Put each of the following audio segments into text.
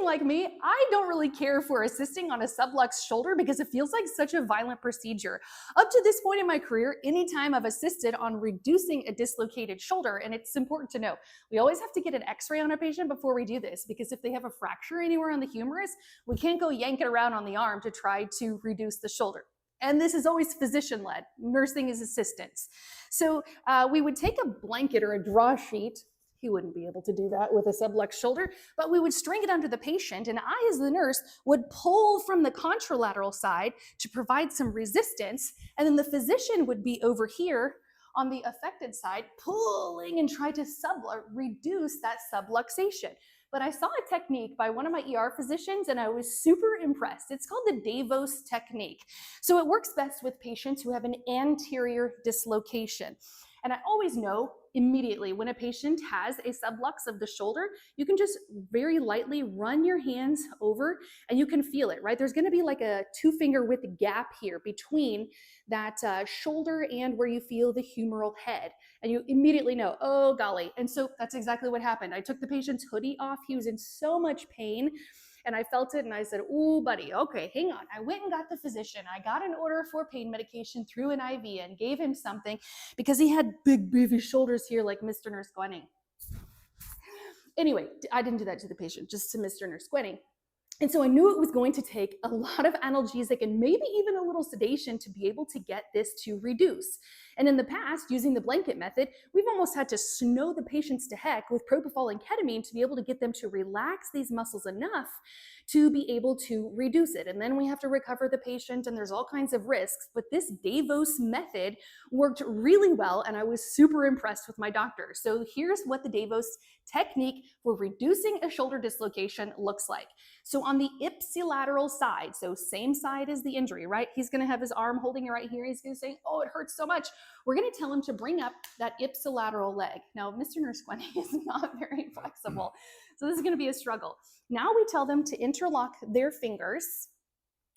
like me, I don't really care for assisting on a subluxed shoulder because it feels like such a violent procedure. Up to this point in my career, anytime I've assisted on reducing a dislocated shoulder, and it's important to know, we always have to get an x-ray on a patient before we do this, because if they have a fracture anywhere on the humerus, we can't go yank it around on the arm to try to reduce the shoulder. And this is always physician-led. Nursing is assistance. So we would take a blanket or a draw sheet. He wouldn't be able to do that with a subluxed shoulder, but we would string it under the patient, and I, as the nurse, would pull from the contralateral side to provide some resistance, and then the physician would be over here on the affected side, pulling and try to reduce that subluxation. But I saw a technique by one of my ER physicians and I was super impressed. It's called the Davos technique. So it works best with patients who have an anterior dislocation. And I always know immediately when a patient has a sublux of the shoulder, you can just very lightly run your hands over and you can feel it, right? There's going to be like a 2-finger width gap here between that shoulder and where you feel the humeral head. And you immediately know, oh golly. And so that's exactly what happened. I took the patient's hoodie off. He was in so much pain. And I felt it and I said, ooh, buddy, okay, hang on. I went and got the physician. I got an order for pain medication through an IV and gave him something because he had big, beefy shoulders here like Mr. Nurse Gwenning. Anyway, I didn't do that to the patient, just to Mr. Nurse Gwenning. And so I knew it was going to take a lot of analgesic and maybe even a little sedation to be able to get this to reduce. And in the past, using the blanket method, we've almost had to snow the patients to heck with propofol and ketamine to be able to get them to relax these muscles enough to be able to reduce it. And then we have to recover the patient and there's all kinds of risks. But this Davos method worked really well and I was super impressed with my doctor. So here's what the Davos technique for reducing a shoulder dislocation looks like. So on the ipsilateral side, so same side as the injury, right? He's gonna have his arm holding it right here. He's gonna say, oh, it hurts so much. We're gonna tell him to bring up that ipsilateral leg. Now, Mr. Nurse Gwenning is not very flexible. So this is gonna be a struggle. Now we tell them to interlock their fingers,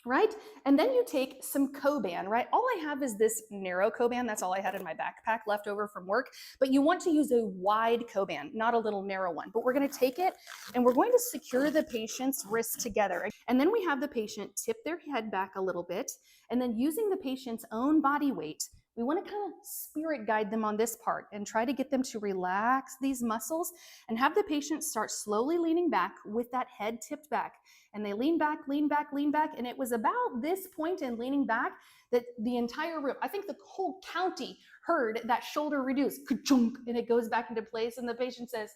right? And then you take some Coban, right? All I have is this narrow Coban. That's all I had in my backpack left over from work. But you want to use a wide Coban, not a little narrow one. But we're going to take it and we're going to secure the patient's wrists together. And then we have the patient tip their head back a little bit. And then using the patient's own body weight, we want to kind of spirit guide them on this part and try to get them to relax these muscles and have the patient start slowly leaning back with that head tipped back. And they lean back, lean back, lean back. And it was about this point in leaning back that the entire room, I think the whole county heard that shoulder reduce, ka-chunk, and it goes back into place. And the patient says,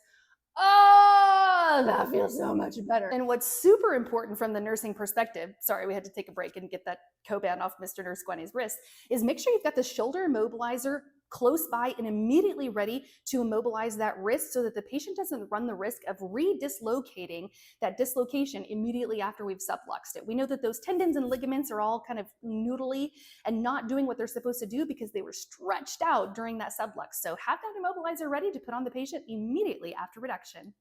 oh, that feels so much better. And what's super important from the nursing perspective, sorry, we had to take a break and get that Coban off Mr. Nurse Gwenny's wrist, is make sure you've got the shoulder immobilizer close by and immediately ready to immobilize that wrist so that the patient doesn't run the risk of redislocating that dislocation immediately after we've subluxed it. We know that those tendons and ligaments are all kind of noodly and not doing what they're supposed to do because they were stretched out during that sublux. So have that immobilizer ready to put on the patient immediately after reduction.